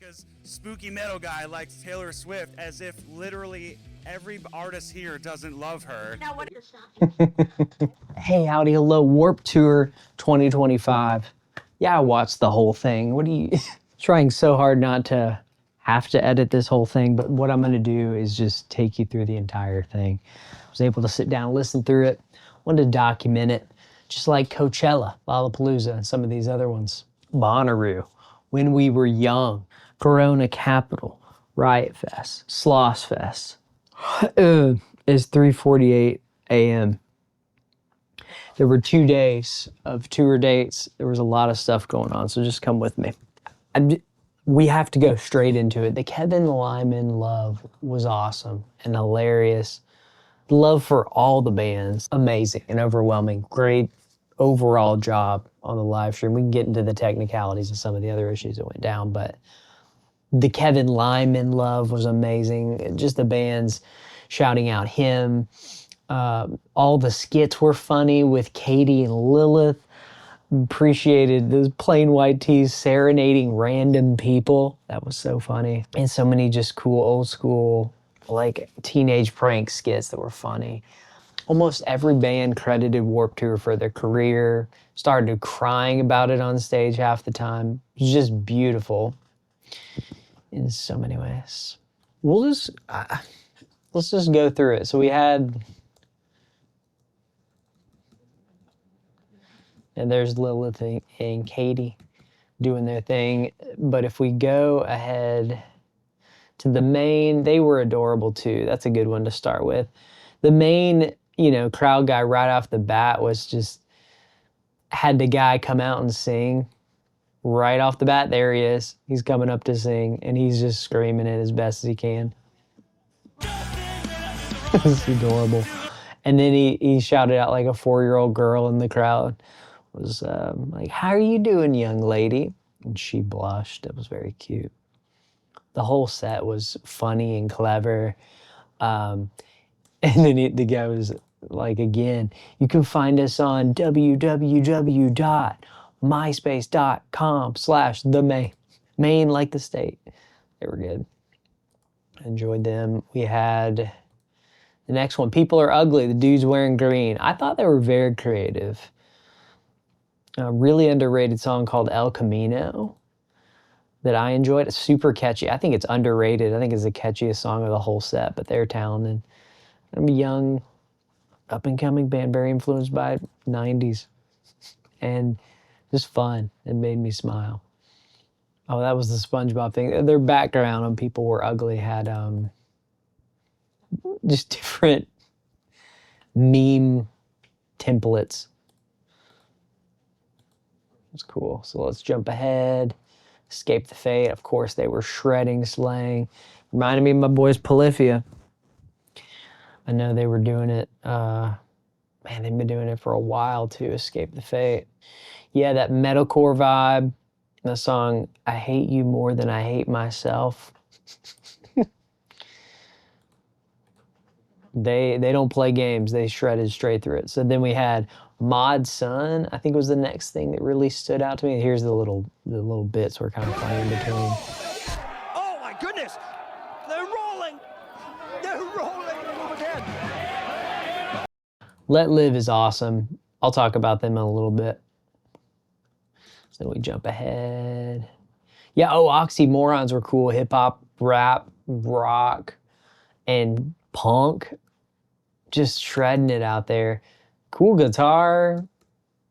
America's spooky metal guy likes Taylor Swift, as if literally every artist here doesn't love her. Now what? Hey, howdy, hello, Warp Tour 2025. Yeah, I watched the whole thing. What are you trying so hard not to have to edit this whole thing, but what I'm gonna do is just take you through the entire thing. I was able to sit down, listen through it, wanted to document it, just like Coachella, Lollapalooza, and some of these other ones. Bonnaroo, When We Were Young, Corona Capital, Riot Fest, Sloss Fest. It's 3:48 a.m. There were 2 days of tour dates. There was a lot of stuff going on, so just come with me. We have to go straight into it. The Kevin Lyman love was awesome and hilarious. The love for all the bands, amazing and overwhelming. Great overall job on the live stream. We can get into the technicalities and some of the other issues that went down, but the Kevin Lyman love was amazing. Just the bands shouting out him. All the skits were funny with Katie and Lilith. Appreciated those plain white tees serenading random people. That was so funny. And so many just cool old school like teenage prank skits that were funny. Almost every band credited Warped Tour for their career. Started crying about it on stage half the time. It was just beautiful in so many ways. Let's just go through it. So we had, and there's Lilith and Katie doing their thing. But if we go ahead to the main, they were adorable too. That's a good one to start with. The main, crowd guy right off the bat was just, had the guy come out and sing right off the bat. There he is. He's coming up to sing and he's just screaming it as best as he can. It's adorable. And then he shouted out like a 4-year-old girl in the crowd. Was like, "How are you doing, young lady?" And she blushed. It was very cute. The whole set was funny and clever. And then the guy was like, again, you can find us on www.myspace.com/the Maine like the state. They were good. I enjoyed them. We had the next one, People Are Ugly, the dudes wearing green. I thought they were very creative. A really underrated song called El Camino that I enjoyed. It's super catchy. I think it's underrated. I think it's the catchiest song of the whole set, but they're talented. I'm a young, up-and-coming band, very influenced by 90s. And just fun. It made me smile. Oh, that was the SpongeBob thing. Their background on People Were Ugly had just different meme templates. It's cool. So let's jump ahead. Escape the Fate. Of course, they were shredding slang. Reminded me of my boys Polyphia. I know they were doing it. Man, they've been doing it for a while too. Escape the Fate. Yeah, that metalcore vibe. The song I Hate You More Than I Hate Myself. They don't play games. They shredded straight through it. So then we had Mod Sun, I think was the next thing that really stood out to me. Here's the little bits we're kind of playing in between. Oh my goodness! They're rolling! They're rolling! Move again! Let Live is awesome. I'll talk about them in a little bit. So we jump ahead. Yeah, Oxymorons were cool. Hip hop, rap, rock, and punk. Just shredding it out there. Cool guitar.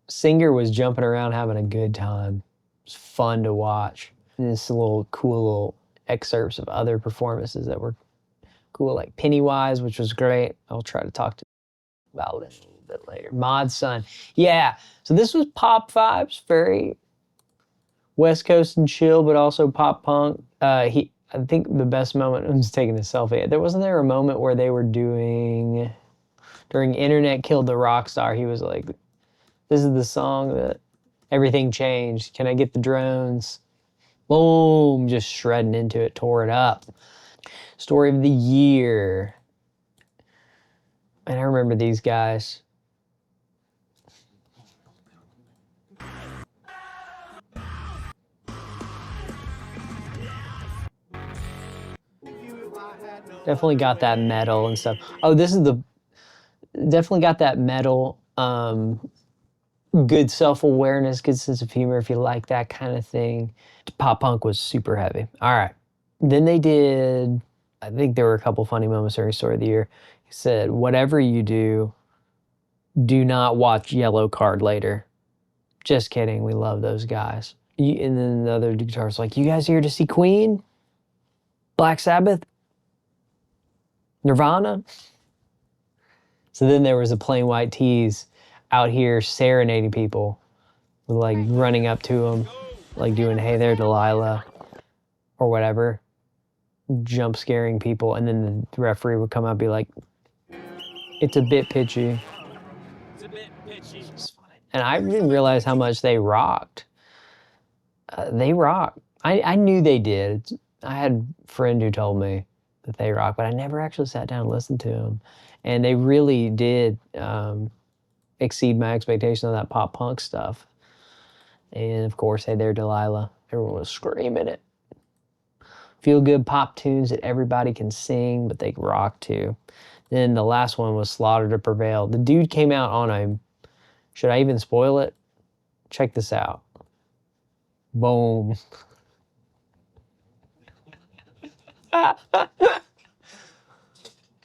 Singer was jumping around having a good time. It was fun to watch. And this cool little excerpts of other performances that were cool, like Pennywise, which was great. I'll try to talk about it a little bit later. Mod Sun. Yeah, so this was pop vibes, very West Coast and chill, but also pop punk. I think the best moment, I'm just taking a selfie. Wasn't there a moment where they were during Internet Killed the Rock Star, he was like, this is the song that everything changed. Can I get the drones? Boom, just shredding into it, tore it up. Story of the Year. And I remember these guys. Definitely got that metal and stuff. Oh, this is the definitely got that metal. Good self-awareness, good sense of humor if you like that kind of thing. Pop punk was super heavy. All right. Then they did, I think there were a couple funny moments during Story of the Year. He said, whatever you do, do not watch Yellow Card later. Just kidding. We love those guys. And then the other guitarist like, you guys here to see Queen? Black Sabbath? Nirvana? So then there was a Plain White Tees out here serenading people, with like running up to them, like doing "Hey there, Delilah," or whatever, jump scaring people, and then the referee would come out and be like, "It's a bit pitchy." It's a bit pitchy. And I didn't realize how much they rocked. They rock. I knew they did. I had a friend who told me that they rock, but I never actually sat down and listened to them. And they really did exceed my expectation of that pop punk stuff. And of course, Hey There, Delilah. Everyone was screaming it. Feel good pop tunes that everybody can sing, but they rock too. Then the last one was Slaughter to Prevail. The dude came out on a, should I even spoil it? Check this out. Boom.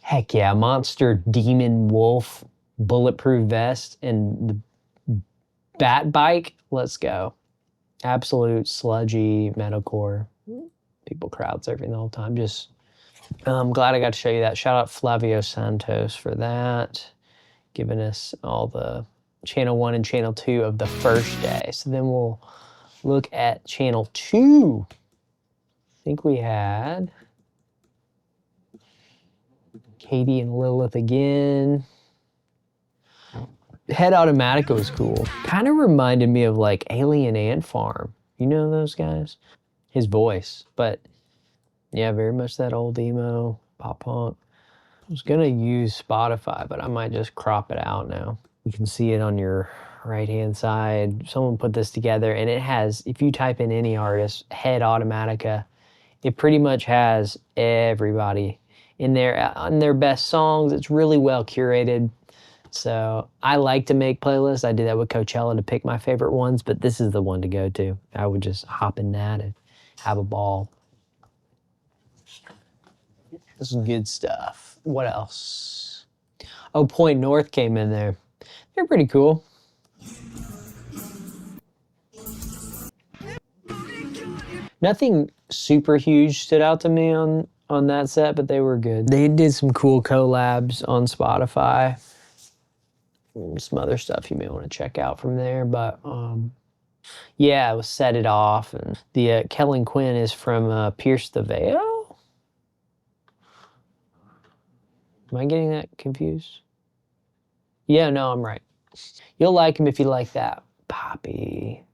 Heck yeah, monster demon wolf bulletproof vest and the bat bike. Let's go. Absolute sludgy metalcore. People crowd surfing the whole time. Just, I'm glad I got to show you that. Shout out Flavio Santos for that, giving us all the channel 1 and channel 2 of the first day. So then we'll look at channel 2. I think we had Katie and Lilith again. Head Automatica was cool. Kind of reminded me of like Alien Ant Farm. You know those guys? His voice. But yeah, very much that old emo pop punk. I was gonna use Spotify, but I might just crop it out now. You can see it on your right-hand side. Someone put this together and it has, if you type in any artist, Head Automatica, it pretty much has everybody in there on their best songs. It's really well curated. So I like to make playlists. I did that with Coachella to pick my favorite ones, but this is the one to go to. I would just hop in that and have a ball. This is good stuff. What else? Oh, Point North came in there. They're pretty cool. Nothing super huge stood out to me on that set, but they were good. They did some cool collabs on Spotify. Some other stuff you may want to check out from there, but yeah, it was Set It Off, and the Kellen Quinn is from Pierce the Veil. Am I getting that confused? Yeah, no, I'm right. You'll like him if you like that poppy.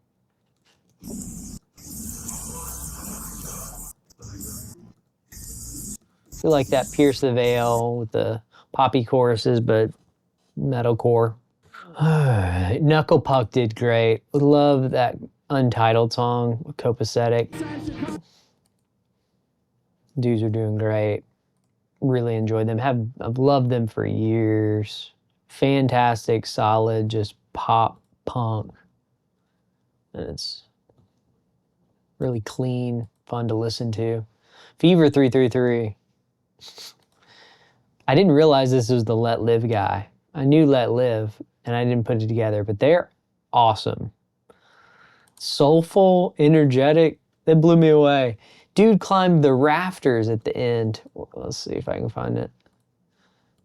If you like that Pierce the Veil with the poppy choruses, but metalcore. Knuckle Puck did great. Love that Untitled song, Copacetic. Dudes are doing great. Really enjoyed them. I've loved them for years. Fantastic, solid, just pop punk. And it's really clean, fun to listen to. Fever 333. I didn't realize this was the Let Live guy. I knew Let Live, and I didn't put it together, but they're awesome. Soulful, energetic, they blew me away. Dude climbed the rafters at the end. Let's see if I can find it.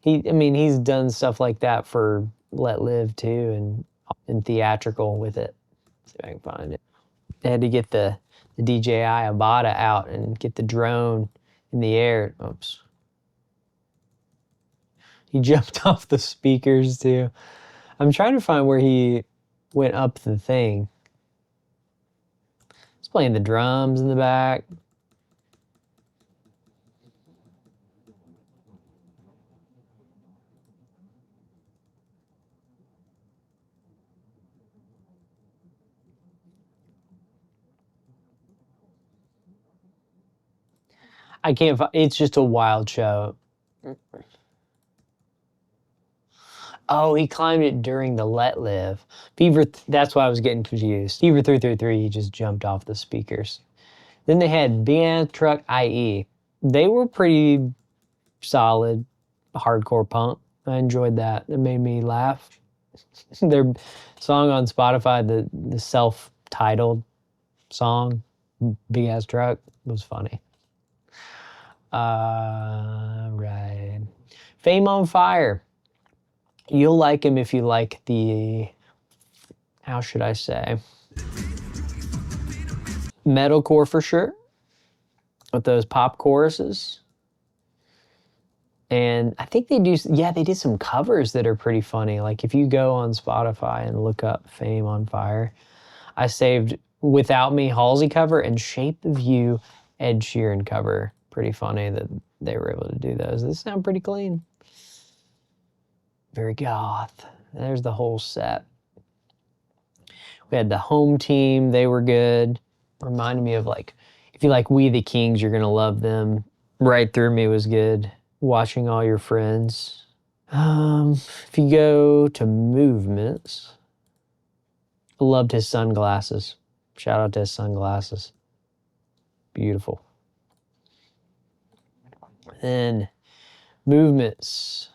He's done stuff like that for Let Live too, and theatrical with it. Let's see if I can find it. They had to get the DJI Avata out and get the drone in the air. Oops. He jumped off the speakers too. I'm trying to find where he went up the thing. He's playing the drums in the back. I can't. It's just a wild show. Oh, he climbed it during the Let Live. Fever. That's why I was getting confused. Fever 333. He just jumped off the speakers. Then they had Band Truck IE. They were pretty solid, hardcore punk. I enjoyed that. It made me laugh. Their song on Spotify, the self-titled song, Big Ass Truck, was funny. Right. Fame on Fire. You'll like him if you like the, how should I say, metalcore for sure, with those pop choruses. And I think they did some covers that are pretty funny. Like if you go on Spotify and look up Fame on Fire, I saved Without Me Halsey cover and Shape of You Ed Sheeran cover. Pretty funny that they were able to do those. They sound pretty clean. Very goth. There's the whole set. We had the Home Team. They were good. Reminded me of like, if you like We the Kings, you're going to love them. Right Through Me was good. Watching All Your Friends. If you go to Movements, I loved his sunglasses. Shout out to his sunglasses. Beautiful. Then Movements.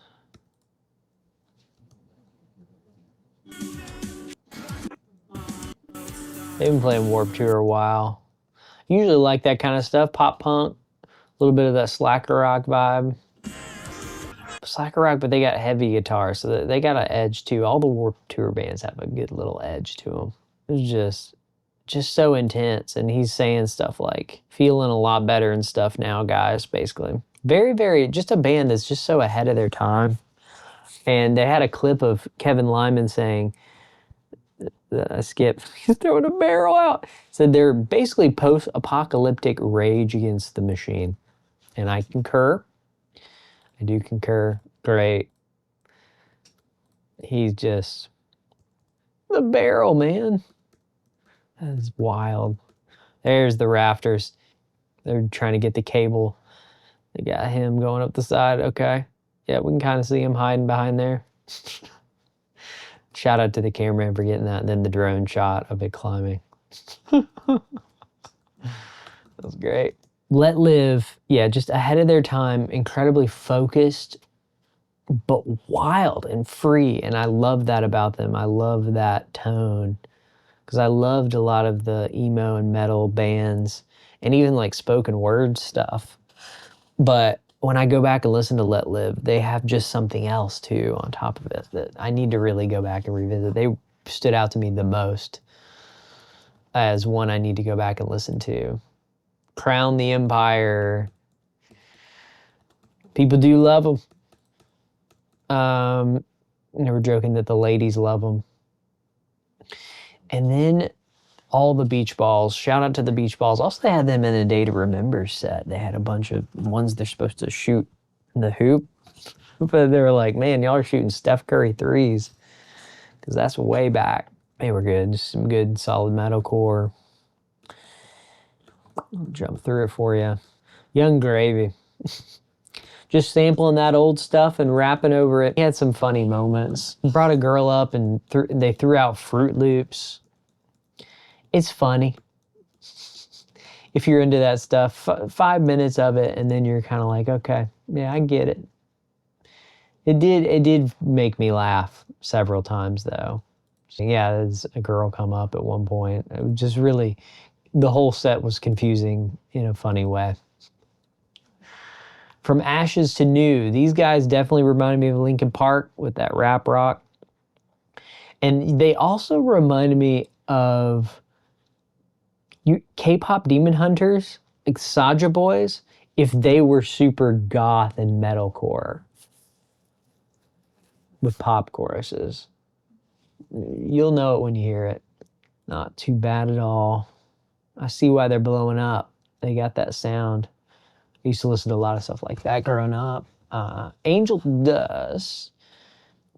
They've been playing Warped Tour a while. Usually like that kind of stuff. Pop punk. A little bit of that slacker rock vibe. Slacker rock, but they got heavy guitars, so they got an edge too. All the Warped Tour bands have a good little edge to them. It's just so intense, and he's saying stuff like, feeling a lot better and stuff now, guys, basically. Very, very, just a band that's just so ahead of their time. And they had a clip of Kevin Lyman saying, Skip, he's throwing a barrel out. Said they're basically post-apocalyptic Rage Against the Machine. And I concur. I do concur. Great. He's just the barrel, man. That is wild. There's the rafters. They're trying to get the cable. They got him going up the side. Okay. Yeah, we can kind of see him hiding behind there. Shout out to the cameraman for getting that. And then the drone shot of it climbing. That was great. Let Live, yeah, just ahead of their time, incredibly focused, but wild and free. And I love that about them. I love that tone. Because I loved a lot of the emo and metal bands and even like spoken word stuff. But when I go back and listen to Let Live, they have just something else too on top of it that I need to really go back and revisit. They stood out to me the most as one I need to go back and listen to. Crown the Empire. People do love them. They were joking that the ladies love them. And then all the Beach Balls. Shout out to the Beach Balls. Also, they had them in a Day to Remember set. They had a bunch of ones they're supposed to shoot in the hoop. But they were like, man, y'all are shooting Steph Curry threes. Because that's way back. They were good. Just some good, solid metalcore. Jump through it for you. Young Gravy. Just sampling that old stuff and rapping over it. He had some funny moments. Brought a girl up and they threw out Fruit Loops. It's funny. If you're into that stuff, 5 minutes of it, and then you're kind of like, okay, yeah, I get it. It did make me laugh several times, though. Yeah, there's a girl come up at one point. It was just really, the whole set was confusing in a funny way. From Ashes to New, these guys definitely reminded me of Linkin Park with that rap rock. And they also reminded me of K-pop Demon Hunters, like Saja Boys, if they were super goth and metalcore with pop choruses. You'll know it when you hear it. Not too bad at all. I see why they're blowing up. They got that sound. I used to listen to a lot of stuff like that growing up. Angel Dust.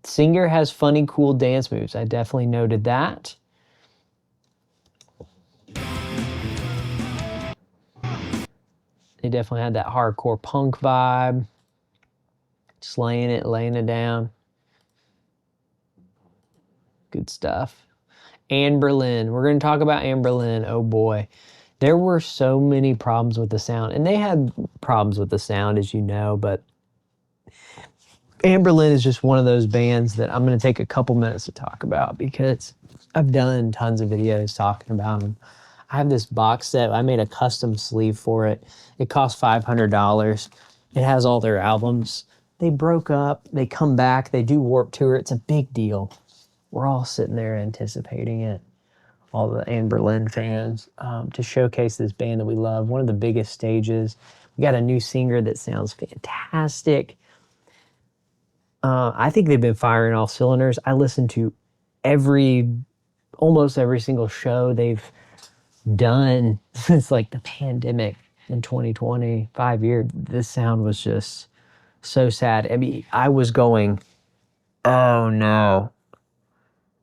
Singer has funny, cool dance moves. I definitely noted that. They definitely had that hardcore punk vibe. Just laying it down. Good stuff. Anberlin. We're going to talk about Anberlin. Oh boy. There were so many problems with the sound. And they had problems with the sound, as you know, but Anberlin is just one of those bands that I'm going to take a couple minutes to talk about because I've done tons of videos talking about them. I have this box set. I made a custom sleeve for it. It cost $500. It has all their albums. They broke up. They come back. They do Warped Tour. It's a big deal. We're all sitting there anticipating it, all the Anberlin fans, to showcase this band that we love. One of the biggest stages. We got a new singer that sounds fantastic. I think they've been firing all cylinders. I listen to almost every single show they've done since like the pandemic in 2020, 5 years. This sound was just so sad. I mean, I was going, oh no.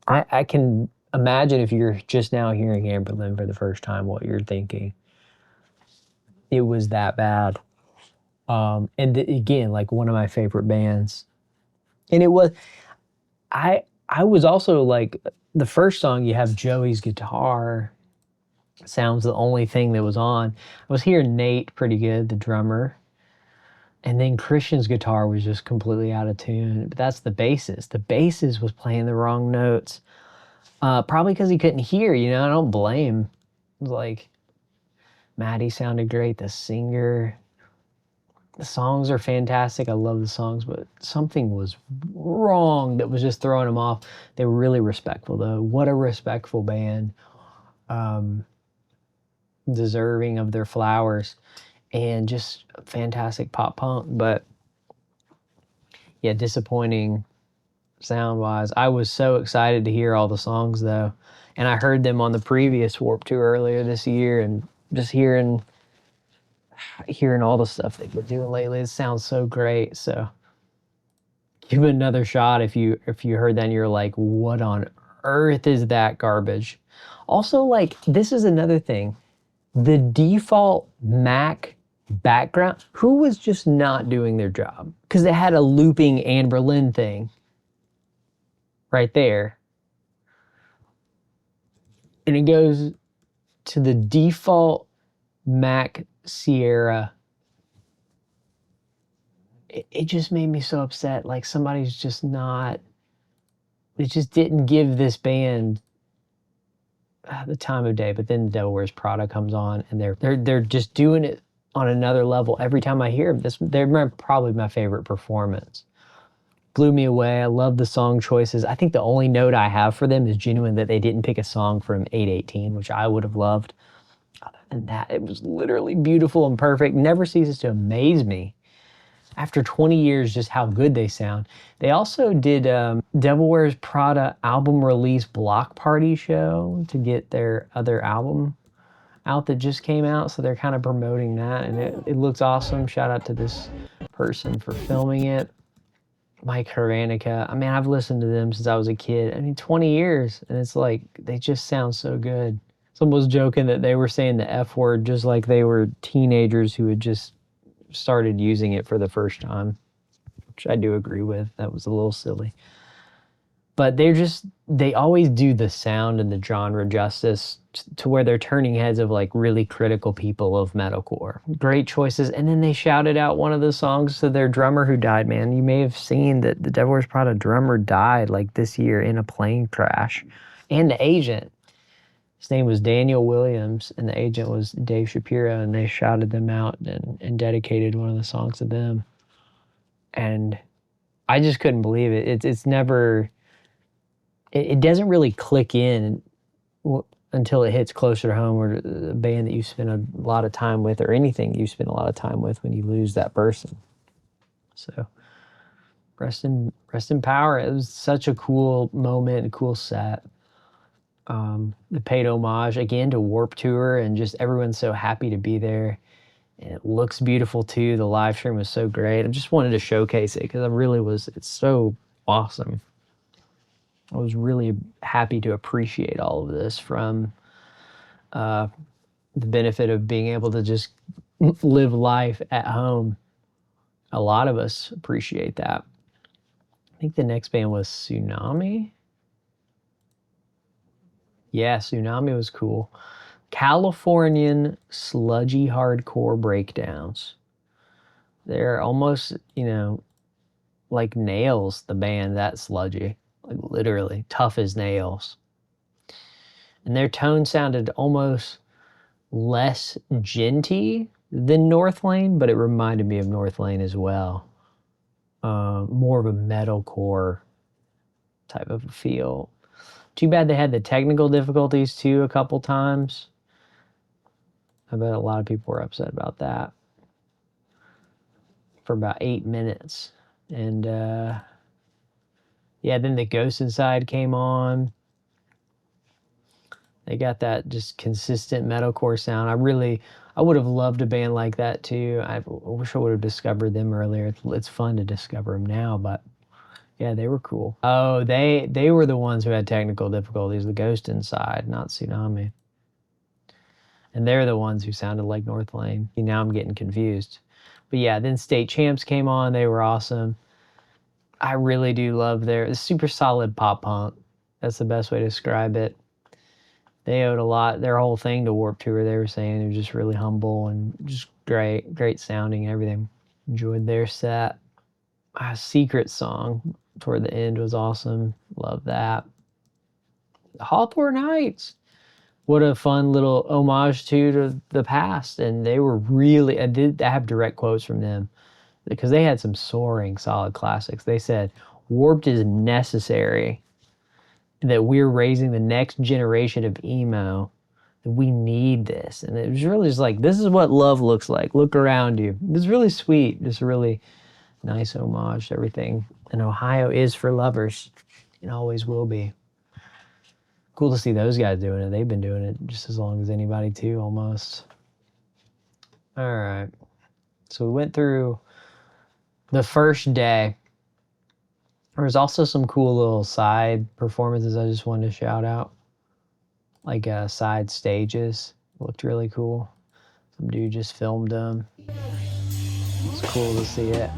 I can imagine if you're just now hearing Anberlin for the first time, what you're thinking. It was that bad. Again, like one of my favorite bands. And it was, I was also like, the first song you have Joey's guitar sounds the only thing that was on. I was hearing Nate pretty good, the drummer. And then Christian's guitar was just completely out of tune. But that's the bassist. The bassist was playing the wrong notes. Probably because he couldn't hear, you know, I don't blame. It was like, Maddie sounded great, the singer. The songs are fantastic. I love the songs, but something was wrong that was just throwing them off. They were really respectful, though. What a respectful band. Deserving of their flowers. And just fantastic pop punk. But, yeah, disappointing sound-wise. I was so excited to hear all the songs, though. And I heard them on the previous Warped Tour earlier this year, and just hearing all the stuff they've been doing lately, it sounds so great. So give it another shot if you heard that and you're like, what on earth is that garbage? Also, like, this is another thing. The default Mac background, who was just not doing their job? Because they had a looping Anberlin thing right there. And it goes to the default Mac Sierra. It just made me so upset. Like somebody's just not, it just didn't give this band the time of day. But then Devil Wears Prada comes on and they're just doing it on another level. Every time I hear them, they're probably my favorite performance. Blew me away. I love the song choices. I think the only note I have for them is genuine that they didn't pick a song from 818, which I would have loved. Other than that, it was literally beautiful and perfect. Never ceases to amaze me after 20 years just how good they sound. They also did Devil Wears Prada album release block party show to get their other album out that just came out. So they're kind of promoting that, and it looks awesome. Shout out to this person for filming it. Mike Haranica. I mean, I've listened to them since I was a kid. I mean, 20 years, and it's like, they just sound so good. Someone was joking that they were saying the F word just like they were teenagers who had just started using it for the first time, which I do agree with. That was a little silly. But they always do the sound and the genre justice to where they're turning heads of like really critical people of metalcore. Great choices. And then they shouted out one of the songs to their drummer who died, man. You may have seen that the Devil Wears Prada drummer died like this year in a plane crash. And the agent, his name was Daniel Williams, and the agent was Dave Shapiro, and they shouted them out and dedicated one of the songs to them. And I just couldn't believe it. It's never... It doesn't really click in until it hits closer to home, or a band that you spend a lot of time with, or anything you spend a lot of time with, when you lose that person. So rest in power. It was such a cool moment, a cool set. They paid homage again to Warped Tour, and just everyone's so happy to be there. And it looks beautiful too. The live stream was so great. I just wanted to showcase it because it's so awesome. I was really happy to appreciate all of this from the benefit of being able to just live life at home. A lot of us appreciate that. I think the next band was Tsunami. Yeah, Tsunami was cool. Californian sludgy hardcore breakdowns. They're almost, like Nails, the band, that sludgy. Like literally tough as nails. And their tone sounded almost less djenty than Northlane, but it reminded me of Northlane as well. More of a metalcore type of a feel. Too bad they had the technical difficulties too a couple times. I bet a lot of people were upset about that for about 8 minutes. And yeah, then the Ghost Inside came on. They got that just consistent metalcore sound. I would have loved a band like that too. I wish I would have discovered them earlier. It's fun to discover them now, but yeah, they were cool. Oh, they were the ones who had technical difficulties, the Ghost Inside, not Tsunami. And they're the ones who sounded like Northlane. Now I'm getting confused. But yeah, then State Champs came on. They were awesome. I really do love their super solid pop punk. That's the best way to describe it. They owed a lot, their whole thing to Warped Tour. They were saying they were just really humble and just great sounding and everything. Enjoyed their set. Secret Song toward the end was awesome. Love that. Hawthorne Heights. What a fun little homage to the past. And they were really, I have direct quotes from them because they had some soaring solid classics. They said, Warped is necessary, that we're raising the next generation of emo. We need this. And it was really just like, this is what love looks like. Look around you. It was really sweet. Just a really nice homage to everything. And Ohio is for lovers. It always will be. Cool to see those guys doing it. They've been doing it just as long as anybody too, almost. All right. So we went through the first day. There was also some cool little side performances I just wanted to shout out. Like side stages. Looked really cool. Some dude just filmed them. It's cool to see it.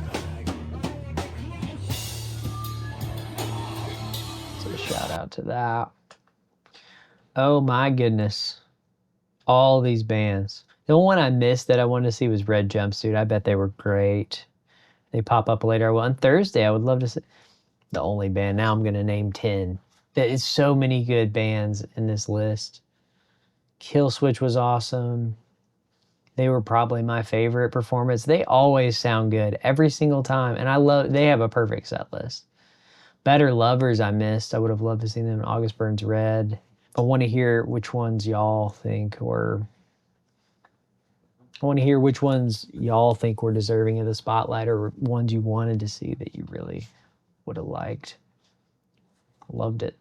So shout out to that. Oh my goodness. All these bands. The one I missed that I wanted to see was Red Jumpsuit. I bet they were great. They pop up later. Well, on Thursday, I would love to see the only band. Now I'm going to name 10. There is so many good bands in this list. Kill Switch was awesome. They were probably my favorite performance. They always sound good every single time. And they have a perfect set list. Better Lovers I missed. I would have loved to see them in August Burns Red. I want to hear which ones y'all think were deserving of the spotlight, or ones you wanted to see that you really would have liked. Loved it.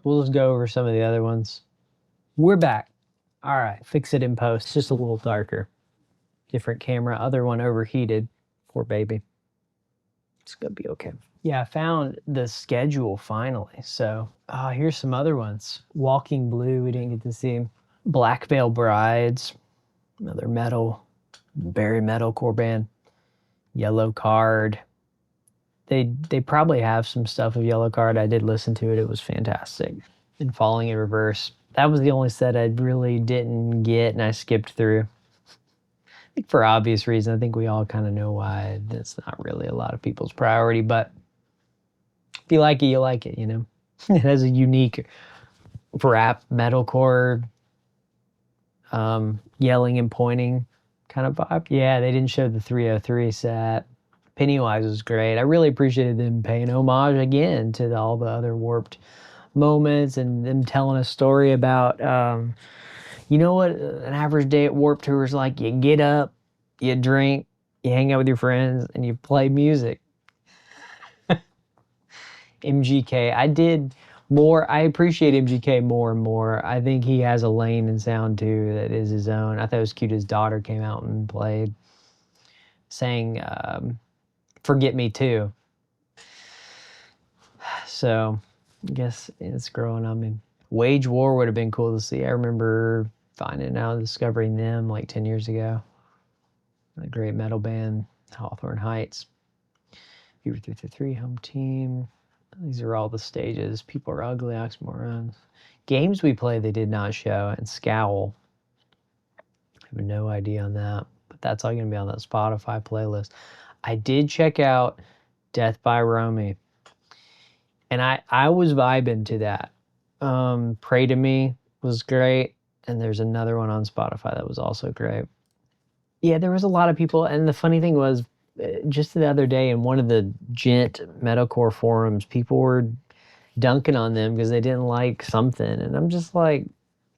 We'll just go over some of the other ones. We're back. All right, fix it in post. Just a little darker. Different camera. Other one overheated. Poor baby. It's gonna be okay. Yeah, I found the schedule finally. So here's some other ones. Walking Blue, we didn't get to see. Black Veil Brides, another very metalcore band. Yellow Card. They probably have some stuff of Yellow Card. I did listen to it. It was fantastic. And Falling in Reverse. That was the only set I really didn't get, and I skipped through. I think for obvious reason. I think we all kind of know why. That's not really a lot of people's priority, but if you like it, you like it, It has a unique rap, metalcore, yelling and pointing kind of vibe. Yeah, they didn't show the 303 set. Pennywise was great. I really appreciated them paying homage again to all the other Warped moments and them telling a story about, you know what an average day at Warped Tour is like. You get up, you drink, you hang out with your friends, and you play music. MGK, I appreciate MGK more and more. I think he has a lane and sound too that is his own. I thought it was cute his daughter came out and played, sang Forget Me Too. So I guess it's growing on me. Wage War would have been cool to see. I remember finding out, discovering them like 10 years ago. A great metal band, Hawthorne Heights. Fever 333, Home Team. These are all the stages. People Are Ugly, Oxymorons. Games We Play they did not show, and Scowl. I have no idea on that, but that's all going to be on that Spotify playlist. I did check out Death by Romy, and I was vibing to that. Pray to Me was great, and there's another one on Spotify that was also great. Yeah, there was a lot of people, and the funny thing was, just the other day in one of the gent metalcore forums, people were dunking on them because they didn't like something, and I'm just like,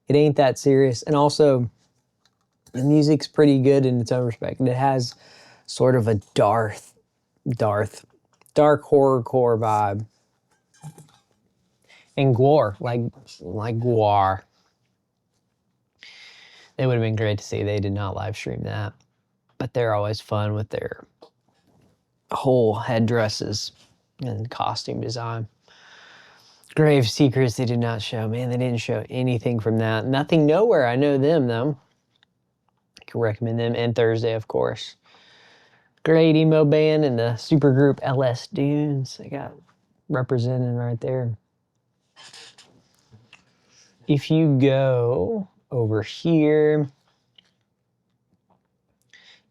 it ain't that serious. And also, the music's pretty good in its own respect, and it has sort of a dark horrorcore vibe, and gore, like gore. It would have been great to see. They did not live stream that, but they're always fun with their whole headdresses and costume design. Grave Secrets they did not show. Man, they didn't show anything from that. Nothing Nowhere. I know them though. I can recommend them. And Thursday, of course. Great emo band and the supergroup LS Dunes. They got represented right there. If you go over here,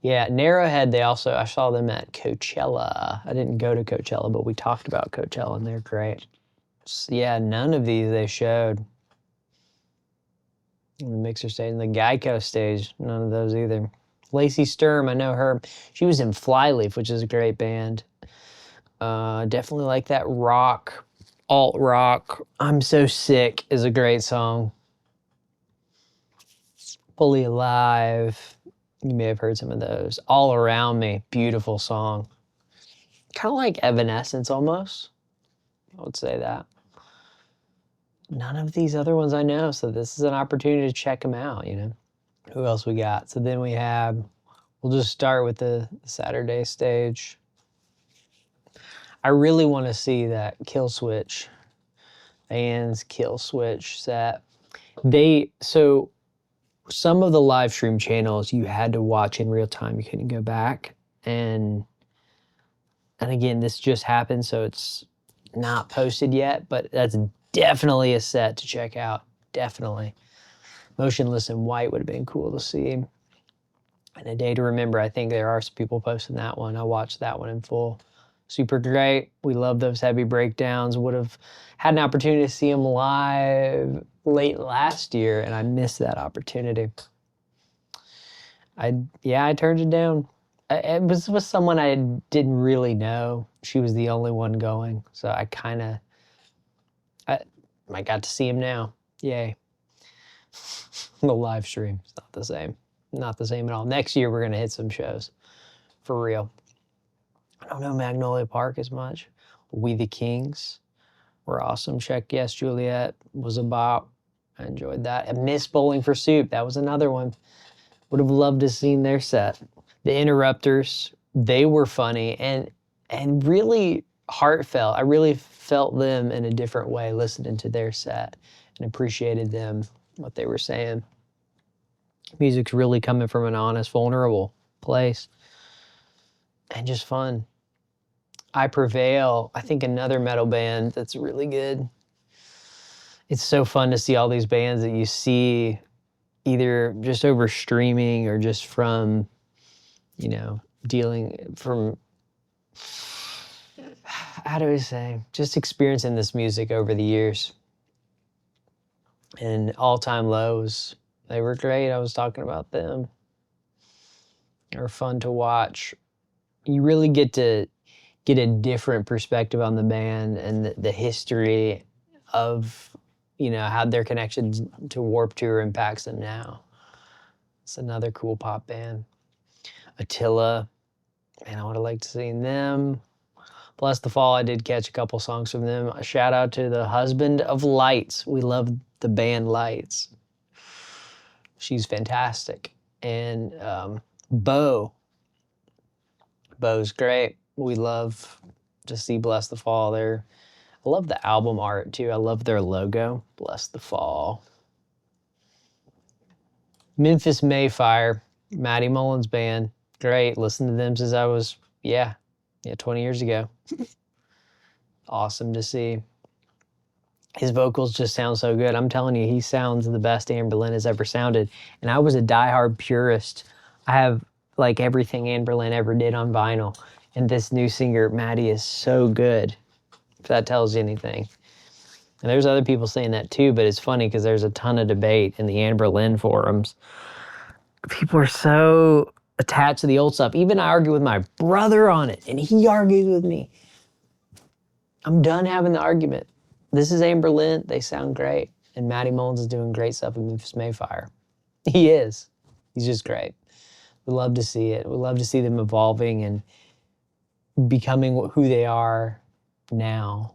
yeah, Narrowhead, I saw them at Coachella. I didn't go to Coachella, but we talked about Coachella, and they're great. So, yeah, none of these they showed. The Mixer stage and the Geico stage, none of those either. Lacey Sturm, I know her. She was in Flyleaf, which is a great band. Definitely like that rock, alt rock. I'm So Sick is a great song. Fully Alive. You may have heard some of those. All Around Me, beautiful song. Kind of like Evanescence almost. I would say that. None of these other ones I know, so this is an opportunity to check them out, you know. Who else we got? So then we'll just start with the Saturday stage. I really want to see that Kill Switch, Anne's Kill Switch set. So some of the live stream channels you had to watch in real time. You couldn't go back. And again, this just happened, so it's not posted yet, but that's definitely a set to check out. Definitely. Motionless in White would have been cool to see. And A Day to Remember, I think there are some people posting that one. I watched that one in full. Super great. We love those heavy breakdowns. Would have had an opportunity to see them live late last year, and I missed that opportunity. I turned it down. It was with someone I didn't really know. She was the only one going, so I got to see him now. Yay. The live stream is not the same. Not the same at all. Next year, we're going to hit some shows. For real. I don't know Magnolia Park as much. We the Kings were awesome. Check Yes Juliet was a bop. I enjoyed that. And Miss Bowling for Soup. That was another one. Would have loved to have seen their set. The Interrupters, they were funny and really heartfelt. I really felt them in a different way listening to their set and appreciated them, what they were saying. Music's really coming from an honest, vulnerable place and just fun. I Prevail, I think another metal band that's really good. It's so fun to see all these bands that you see either just over streaming or just from, you know, how do I say, just experiencing this music over the years. And All Time Lows, they were great. I was talking about them. They were fun to watch. You really get to get a different perspective on the band and the history of, you know, how their connection to Warped Tour impacts them now. It's another cool pop band. Attila, man, I would have liked to see them. Bless the Fall, I did catch a couple songs from them. A shout out to the Husband of Lights. We love the band Lights. She's fantastic. And Bo's great. We love to see Bless the Fall. They're I love the album art too. I love their logo. Bless the Fall. Memphis Mayfire, Matty Mullins band. Great. Listened to them since I was, 20 years ago. Awesome to see. His vocals just sound so good. I'm telling you, he sounds the best Anberlin has ever sounded. And I was a diehard purist. I have like everything Anberlin ever did on vinyl. And this new singer, Matty, is so good, if that tells you anything. And there's other people saying that too, but it's funny because there's a ton of debate in the Anberlin forums. People are so attached to the old stuff. Even I argue with my brother on it, and he argues with me. I'm done having the argument. This is Anberlin. They sound great. And Matty Mullins is doing great stuff with Memphis Mayfire. He is. He's just great. We love to see it. We love to see them evolving and becoming who they are now,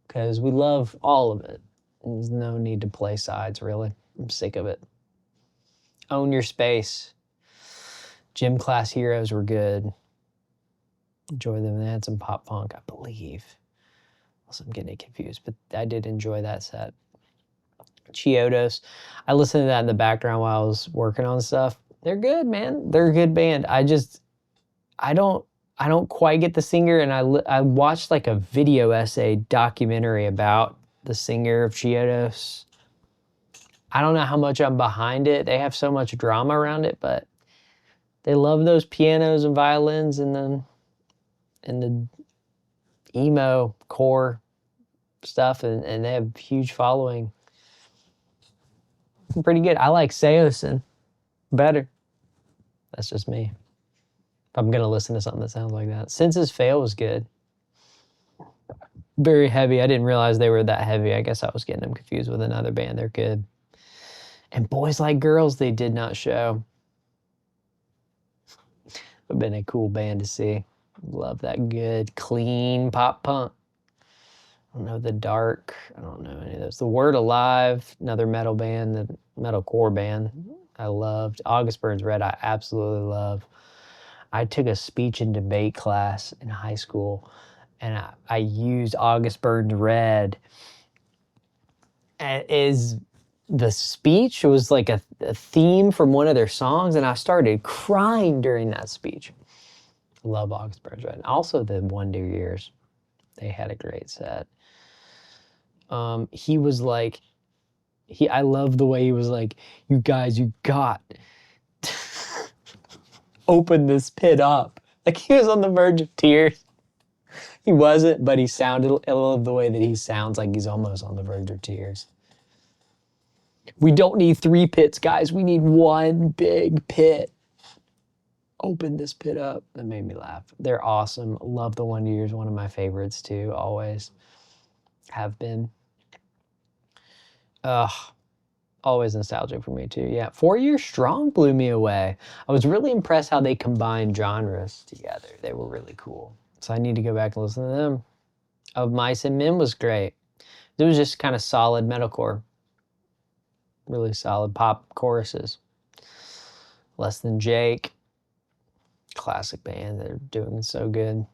because we love all of it. And there's no need to play sides, really. I'm sick of it. Own your space. Gym Class Heroes were good. Enjoy them. They had some pop punk, I believe. Also, I'm getting it confused, but I did enjoy that set. Chiodos. I listened to that in the background while I was working on stuff. They're good, man. They're a good band. I don't quite get the singer, and I watched like a video essay documentary about the singer of Chiodos. I don't know how much I'm behind it. They have so much drama around it, but they love those pianos and violins and the emo core stuff, and they have a huge following. Pretty good. I like Seosin better. That's just me. If I'm gonna listen to something that sounds like that. Senses Fail was good. Very heavy. I didn't realize they were that heavy. I guess I was getting them confused with another band. They're good. And Boys Like Girls, they did not show. Would have been a cool band to see. Love that good, clean pop punk. I don't know The Dark. I don't know any of those. The Word Alive, another metal band, the metalcore band I loved. August Burns Red, I absolutely love. I took a speech and debate class in high school, and I used August Burns Red as the speech. It was like a theme from one of their songs, and I started crying during that speech. Love August Burns Red. Also the Wonder Years. They had a great set. He was like, I love the way he was like, you guys, you got to open this pit up. Like he was on the verge of tears. He wasn't, but he sounded, I love the way that he sounds like he's almost on the verge of tears. We don't need 3 pits, guys. We need 1 big pit. Open this pit up. That made me laugh. They're awesome. Love the Wonder Years. One of my favorites too, always. Have been. Always nostalgic for me too. Yeah, 4 Years Strong blew me away. I was really impressed how they combined genres together. They were really cool. So I need to go back and listen to them. Of Mice and Men was great. It was just kind of solid metalcore. Really solid pop choruses. Less Than Jake. Classic band. They're doing so good.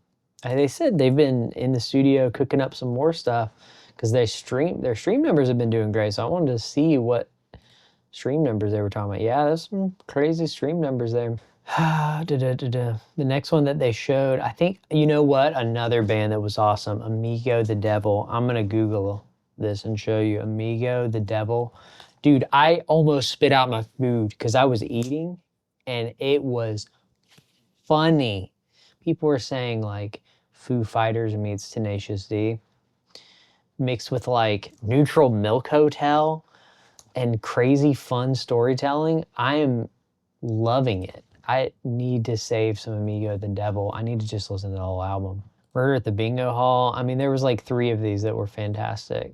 And they said they've been in the studio cooking up some more stuff because their stream numbers have been doing great. So I wanted to see what stream numbers they were talking about. Yeah, there's some crazy stream numbers there. The next one that they showed, I think, you know what? Another band that was awesome, Amigo the Devil. I'm going to Google this and show you. Amigo the Devil. Dude, I almost spit out my food because I was eating and it was funny. People were saying like Foo Fighters meets Tenacious D mixed with like Neutral Milk Hotel and crazy fun storytelling. I am loving it. I need to save some Amigo the Devil. I need to just listen to the whole album. Murder at the Bingo Hall. I mean, there was like 3 of these that were fantastic.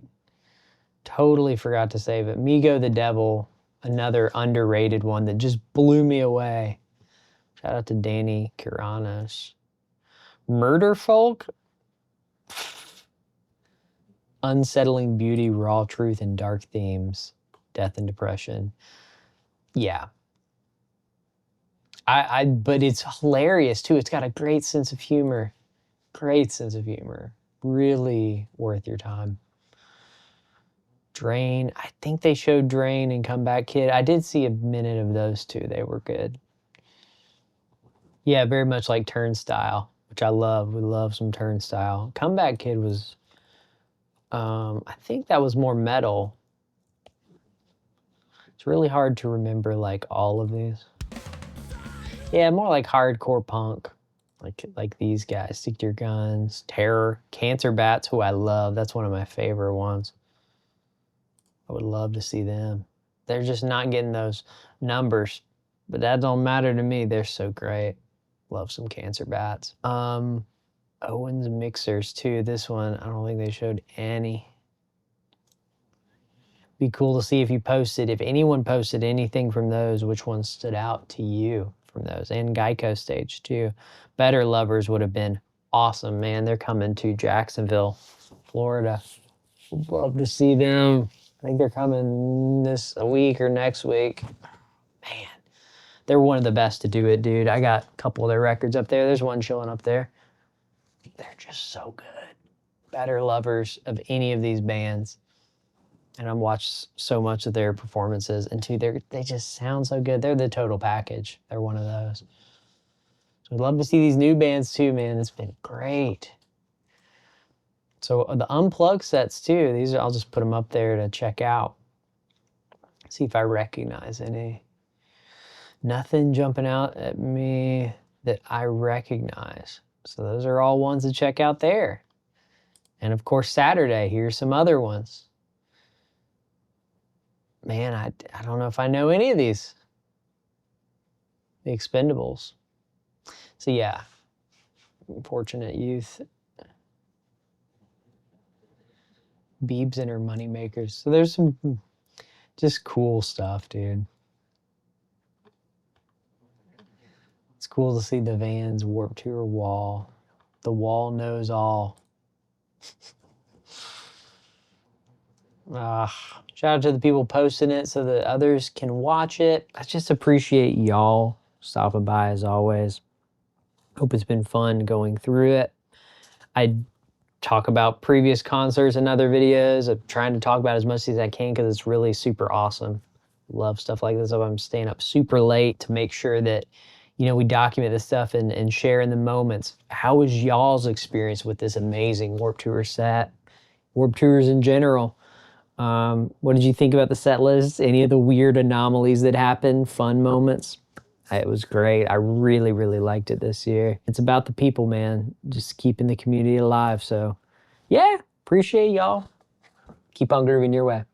Totally forgot to save it. Amigo the Devil, another underrated one that just blew me away. Shout out to Danny Kiranos. Murder Folk. Unsettling Beauty, Raw Truth, and Dark Themes. Death and Depression. Yeah. But it's hilarious too. It's got a great sense of humor. Great sense of humor. Really worth your time. Drain, I think they showed Drain and Comeback Kid. I did see a minute of those two. They were good. Yeah, very much like Turnstile, which I love. We love some Turnstile. Comeback Kid was, I think that was more metal. It's really hard to remember like all of these. Yeah, more like hardcore punk. Like these guys, Stick to Your Guns, Terror, Cancer Bats, who I love. That's one of my favorite ones. I would love to see them. They're just not getting those numbers, but that don't matter to me. They're so great. Love some Cancer Bats. Owens Mixers too. This one, I don't think they showed any. Be cool to see if you posted, if anyone posted anything from those, which one stood out to you from those. And Geico Stage too. Better Lovers would have been awesome, man. They're coming to Jacksonville, Florida. Would love to see them. I think they're coming this a week or next week. Man, they're one of the best to do it, dude. I got a couple of their records up there. There's one showing up there. They're just so good. Better Lovers of any of these bands. And I've watched so much of their performances, and two, they just sound so good. They're the total package. They're one of those. So I'd love to see these new bands too, man. It's been great. So the unplugged sets too, these I'll just put them up there to check out. See if I recognize any. Nothing jumping out at me that I recognize. So those are all ones to check out there. And of course, Saturday, here's some other ones. Man, I don't know if I know any of these. The Expendables. So yeah, Unfortunate Youth. Biebs and her Moneymakers. So there's some just cool stuff, dude. It's cool to see the Vans Warped Tour wall. The wall knows all. Shout out to the people posting it so that others can watch it. I just appreciate y'all stopping by as always. Hope it's been fun going through it. I talk about previous concerts and other videos. I'm trying to talk about as much as I can because it's really super awesome. Love stuff like this. I'm staying up super late to make sure that, you know, we document this stuff and share in the moments. How was y'all's experience with this amazing Warped Tour set? Warped Tours in general. What did you think about the set list? Any of the weird anomalies that happened? Fun moments? It was great. I really, really liked it this year. It's about the people, man. Just keeping the community alive. So, yeah, appreciate y'all. Keep on grooving your way.